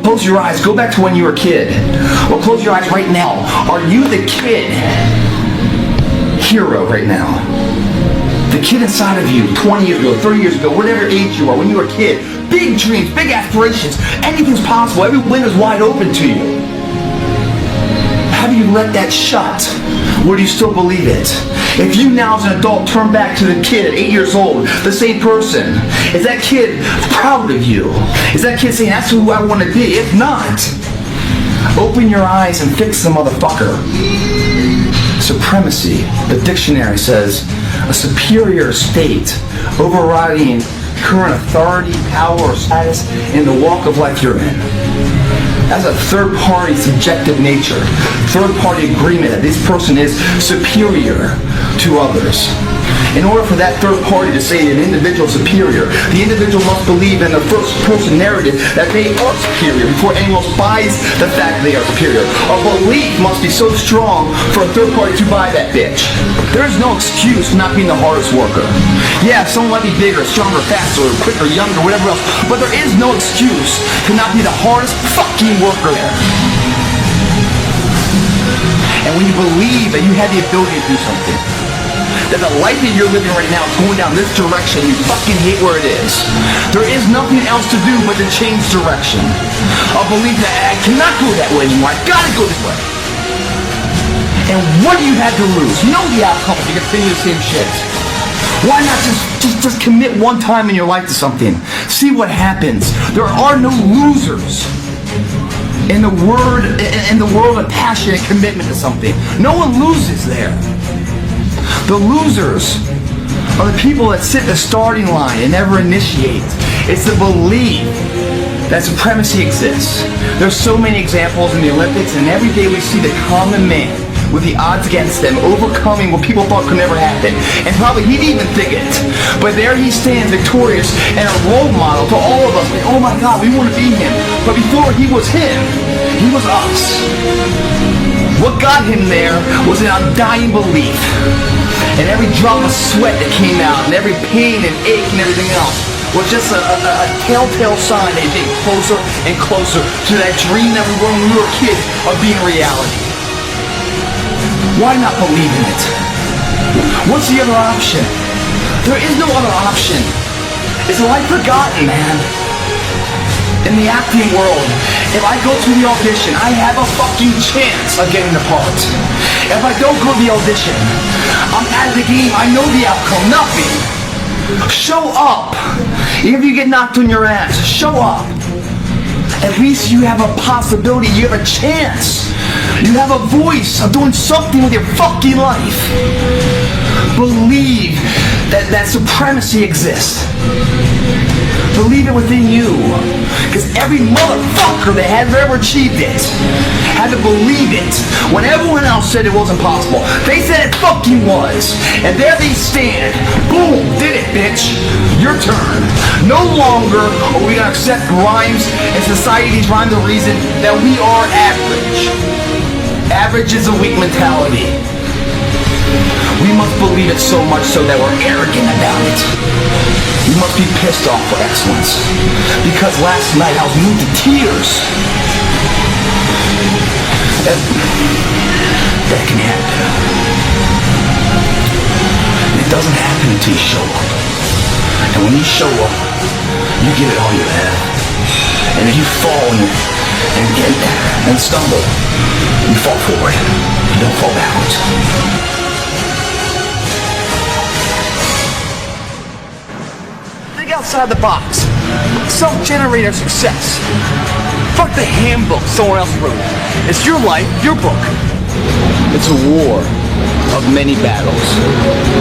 Close your eyes, go back to when you were a kid. Or close your eyes right now. Are you the kid hero right now? The kid inside of you, 20 years ago, 30 years ago, whatever age you are, when you were a kid. Big dreams, big aspirations, anything's possible, every window's wide open to you. Have you let that shut? Or do you still believe it? If you now as an adult turn back to the kid at 8 years old, the same person, is that kid proud of you? Is that kid saying, that's who I want to be? If not, open your eyes and fix the motherfucker. Supremacy, the dictionary says, a superior state overriding current authority, power, or status in the walk of life you're in. That's a third-party subjective nature, third-party agreement that this person is superior to others. In order for that third party to say an individual is superior, the individual must believe in the first-person narrative that they are superior before anyone else buys the fact that they are superior. A belief must be so strong for a third party to buy that bitch. There is no excuse for not being the hardest worker. Yeah, someone might be bigger, stronger, faster, quicker, younger, whatever else, but there is no excuse to not be the hardest fucking worker there. And when you believe that you have the ability to do something, that the life that you're living right now is going down this direction, you fucking hate where it is. There is nothing else to do but to change direction. A belief that I cannot go that way anymore, I gotta go this way. And what do you have to lose? You know the outcome if you continue the same shit. Why not just commit one time in your life to something? See what happens. There are no losers in the world of passion and commitment to something. No one loses there. The losers are the people that sit at the starting line and never initiate. It's the belief that supremacy exists. There's so many examples in the Olympics, and every day we see the common man with the odds against them overcoming what people thought could never happen. And probably he didn't even think it. But there he stands victorious and a role model to all of us. Like, oh my God, we want to be him. But before he was him, he was us. What got him there was an undying belief. And every drop of sweat that came out, and every pain and ache and everything else, was just a telltale sign that he's getting closer and closer to that dream that we were when we were kids of being reality. Why not believe in it? What's the other option? There is no other option. It's life forgotten, man. In the acting world, if I go to the audition, I have a fucking chance of getting the part. If I don't go to the audition, I'm out of the game. I know the outcome. Nothing. Show up. Even if you get knocked on your ass, show up. At least you have a possibility. You have a chance. You have a voice of doing something with your fucking life. Believe that supremacy exists. Believe it within you. Because every motherfucker that has ever achieved it had to believe it when everyone else said it wasn't possible. They said it fucking was. And there they stand. Boom, did it, bitch. Your turn. No longer are we gonna accept rhymes and society's rhyme the reason that we are average. Average is a weak mentality. We must believe it so much so that we're arrogant about it. We must be pissed off for excellence. Because last night I was moved to tears. That can happen. It doesn't happen until you show up. And when you show up, you give it all you have. And if you fall and stumble, you fall forward. You don't fall backwards. Think outside the box. Self-generator success. Fuck the handbook someone else wrote. It's your life, your book. It's a war of many battles.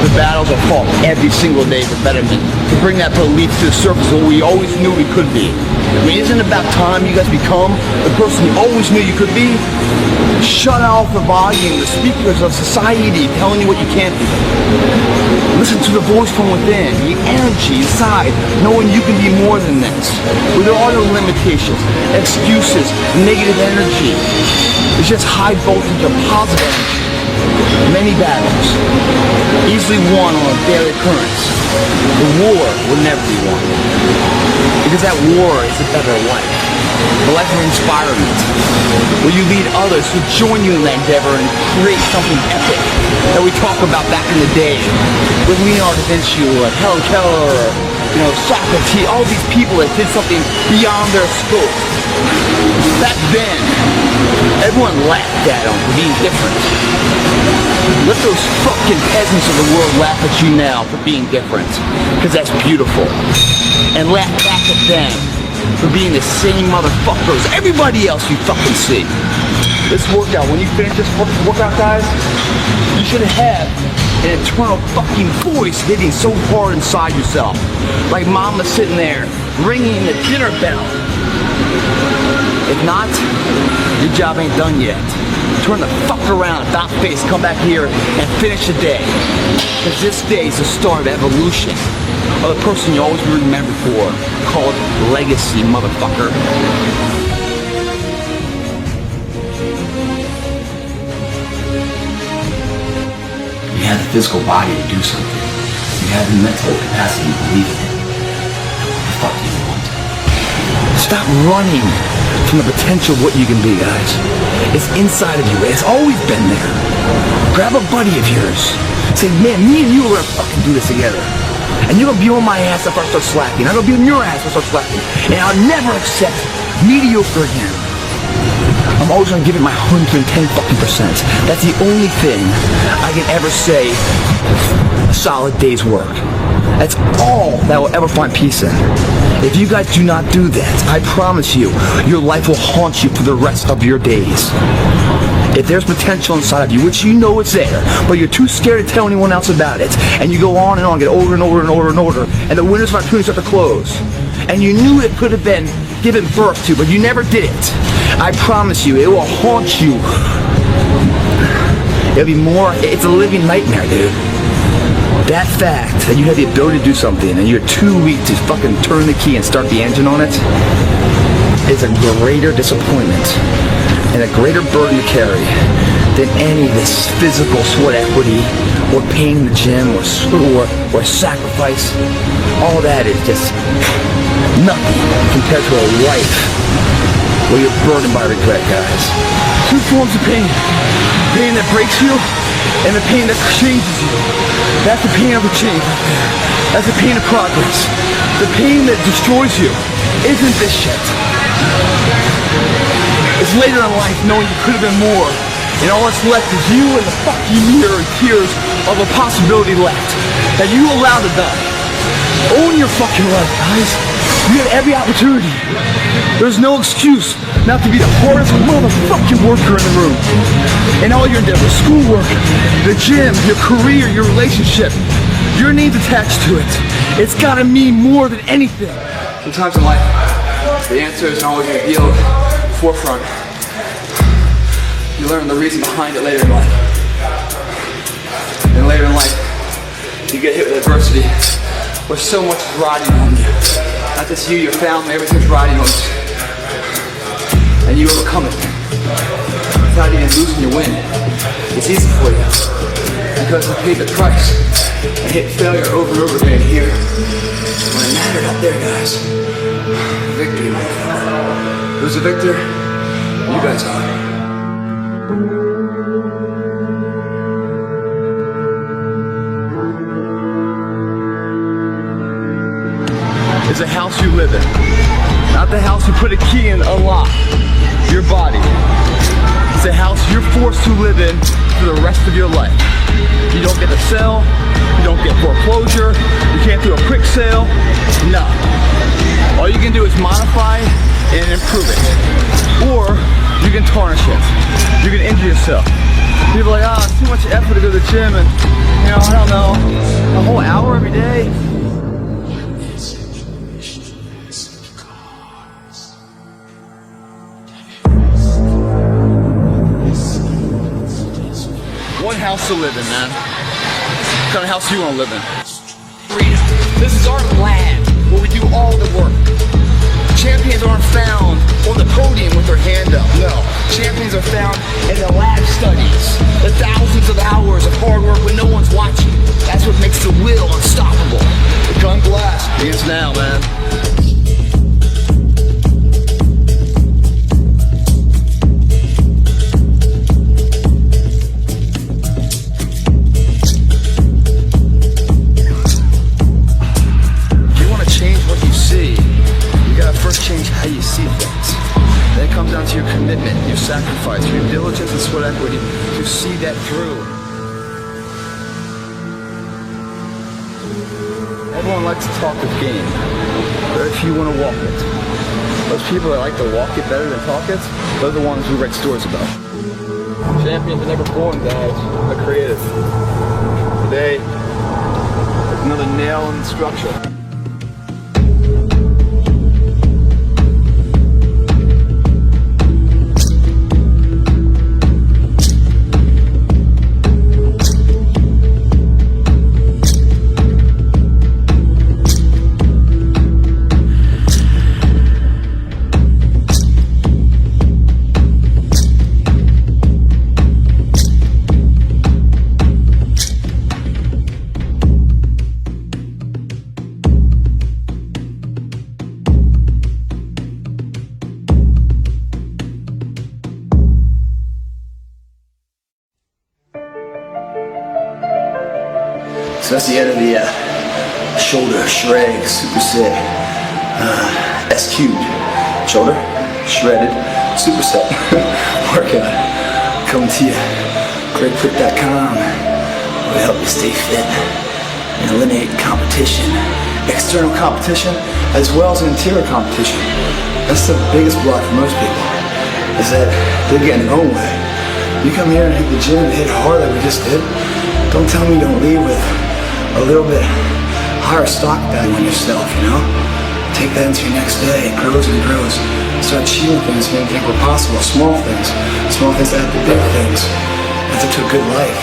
The battles are fought every single day for betterment, to bring that belief to the surface of what we always knew we could be. I mean, isn't it about time you guys become the person you always knew you could be? Shut off the volume, the speakers of society telling you what you can't be. Listen to the voice from within, the energy inside, knowing you can be more than this. Where there are no limitations, excuses, negative energy. It's just high voltage of positive energy. Many battles, easily won on a daily occurrence. The war will never be won, because that war is a better life, a life of inspirement, where you lead others to join you in that endeavor and create something epic that we talk about back in the day with Leonardo da Vinci or Helen Keller or, Socrates, all these people that did something beyond their scope. Back then, everyone laughed at them for being different. Let those fucking peasants of the world laugh at you now for being different, because that's beautiful. And laugh back at them for being the same motherfuckers everybody else you fucking see. This workout, when you finish this workout, guys, you should have an internal fucking voice hitting so hard inside yourself. Like mama sitting there, ringing the dinner bell. If not, your job ain't done yet. Turn the fuck around, about face, come back here and finish the day. Because this day is the start of evolution. Of the person you always be remembered for, called legacy, motherfucker. You have the physical body to do something. You have the mental capacity to believe in it. What the fuck do you want? Stop running from the potential of what you can be, guys. It's inside of you. It's always been there. Grab a buddy of yours. Say, man, me and you are gonna fucking do this together. And you're gonna be on my ass if I start slacking. I'm gonna be on your ass if I start slacking. And I'll never accept mediocre again. I'm always gonna give it my 110 fucking %. That's the only thing I can ever say a solid day's work. That's all that will ever find peace in. If you guys do not do that, I promise you, your life will haunt you for the rest of your days. If there's potential inside of you, which you know is there, but you're too scared to tell anyone else about it, and you go on and on, get older and older and older and older, and the windows of opportunity start to close, and you knew it could have been given birth to, but you never did it, I promise you, it will haunt you. It'll be more, it's a living nightmare, dude. That fact that you have the ability to do something and you're too weak to fucking turn the key and start the engine on it is a greater disappointment and a greater burden to carry than any of this physical sweat equity or pain in the gym or sacrifice. All that is just nothing compared to a life where you're burdened by regret, guys. Two forms of pain. Pain that breaks you and the pain that changes you. That's the pain of the change right there. That's the pain of progress. The pain that destroys you isn't this shit. It's later in life knowing you could have been more, and all that's left is you and the fucking mirror and tears of a possibility left that you allowed to die. Own your fucking life, guys. You had every opportunity. There's no excuse not to be the hardest motherfucking worker in the room. In all your endeavors, schoolwork, the gym, your career, your relationship, your needs attached to it. It's gotta mean more than anything. Sometimes in life, the answer isn't always revealed forefront. You learn the reason behind it later in life. And later in life, you get hit with adversity where so much is riding on you. Not just you, your family, everything's riding on you. And you overcome it without even losing your win. It's easy for you because you paid the price and hit failure over and over again here. When it mattered up there, guys. Victory, motherfucker. Who's the victor? You guys are. Is the house you live in, not the house you put a key in to unlock your body. It's a house you're forced to live in for the rest of your life. You don't get to sell, you don't get foreclosure, you can't do a quick sale, no. All you can do is modify and improve it. Or you can tarnish it. You can injure yourself. People are like, it's too much effort to go to the gym and, I don't know, a whole hour every day. One house to live in, man. What kind of house do you want to live in? Freedom. This is our land where we do all the work. Champions aren't found on the podium with their hand up. No, champions are found in the lab studies, the thousands of hours of hard work when no one's watching. That's what makes the will unstoppable. The gun blast begins now, man. Change how you see things. Then it comes down to your commitment, your sacrifice, your diligence and sweat equity to see that through. Everyone likes to talk the game. Very few want to walk it. Those people that like to walk it better than talk it, they're the ones we write stories about. Champions are never born, guys. They're creative. Today, there's another nail in the structure. So that's the end of the shoulder shreg superset S cubed shoulder shredded superset workout. Coming to you, GregPrit.com. Will help you stay fit and eliminate competition, external competition as well as interior competition. That's the biggest block for most people, is that they're getting their own way. You come here and hit the gym and hit hard like we just did. Don't tell me you don't leave with a little bit higher stock value on yourself, you know? Take that into your next day. It grows and grows. Start achieving things you didn't think were possible. Small things that add to big things. That's up to a good life.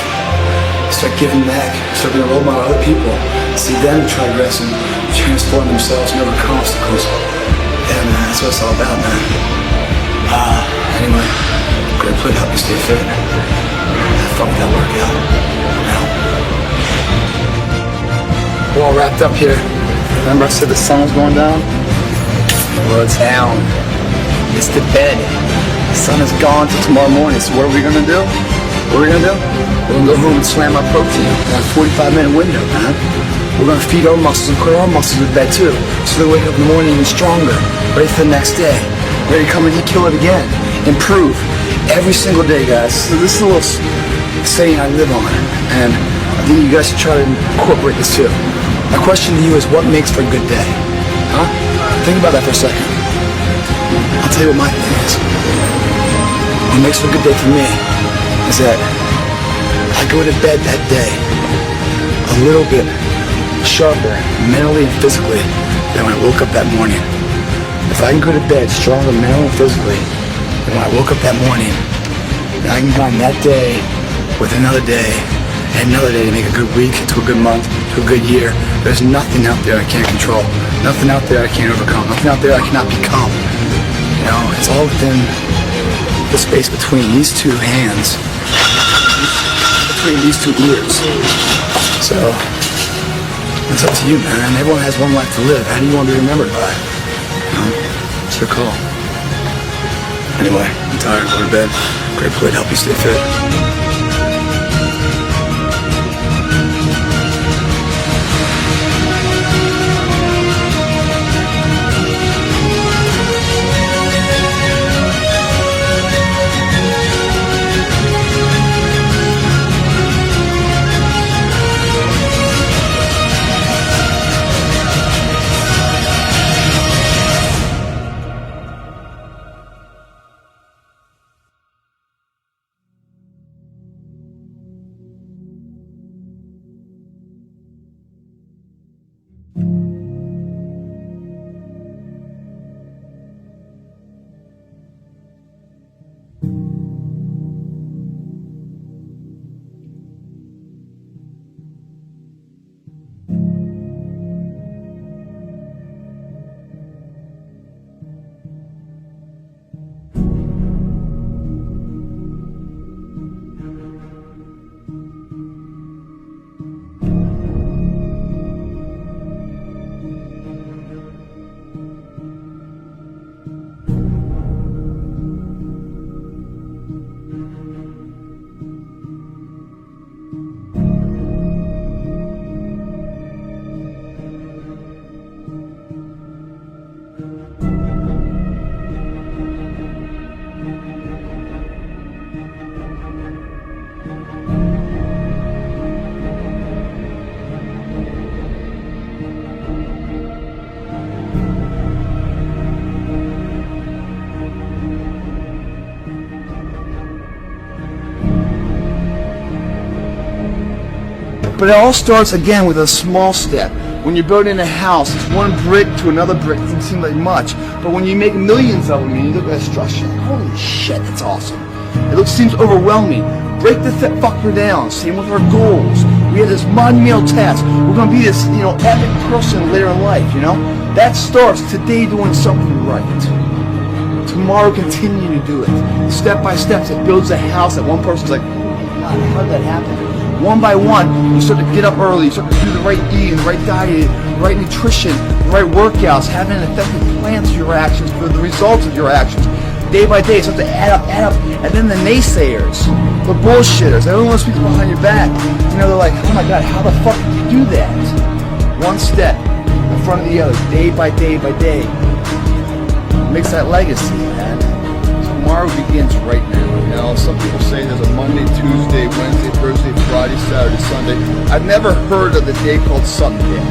Start giving back. Start being a role model to other people. See them progress and transform themselves and overcome obstacles. Yeah, man, that's what it's all about, man. Anyway, great play to help you stay fit. Have fun with that workout. We're all wrapped up here. Remember I said the sun was going down? Well, it's down. It's to bed. The sun is gone till tomorrow morning. So what are we gonna do? What are we gonna do? We're gonna go home and slam our protein in a 45-minute window, man. We're gonna feed our muscles and put our muscles to bed too. So they wake up in the morning even stronger, ready for the next day. Ready to come in and kill it again. Improve every single day, guys. So this is a little saying I live on, and I think you guys should try to incorporate this too. My question to you is, what makes for a good day? Huh? Think about that for a second. I'll tell you what my thing is. What makes for a good day for me is that I go to bed that day a little bit sharper, mentally and physically, than when I woke up that morning. If I can go to bed stronger mentally and physically than when I woke up that morning, then I can combine that day with another day and another day to make a good week, to a good month, to a good year. There's nothing out there I can't control. Nothing out there I can't overcome. Nothing out there I cannot become. You know, it's all within the space between these two hands, between these two ears. So, it's up to you, man. Everyone has one life to live. How do you want to be remembered by? You know, it's your call. Anyway, I'm tired. Go to bed. Great play to help you stay fit. But it all starts again with a small step. When you're building a house, it's one brick to another brick. It doesn't seem like much. But when you make millions of them and you look at a structure, you're like, holy shit, that's awesome. It seems overwhelming. Break the fucker down. Same with our goals. We have this monumental task. We're going to be this, epic person later in life, That starts today doing something right. Tomorrow continue to do it. Step by step, it builds a house that one person's like, oh my God, how did that happen? One by one, you start to get up early, you start to do the right eating, the right diet, the right nutrition, the right workouts, having an effective plan to your actions, for the results of your actions. Day by day, start to add up, and then the naysayers, the bullshitters, everyone wants to speak behind your back. They're like, oh my God, how the fuck did you do that? One step in front of the other, day by day by day. Makes that legacy, man. Tomorrow begins right now. Some people say there's a Monday, Tuesday, Wednesday, Thursday, Friday, Saturday, Sunday. I've never heard of the day called someday.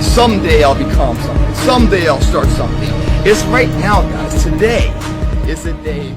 Someday I'll become something. Someday I'll start something. It's right now, guys. Today is the day.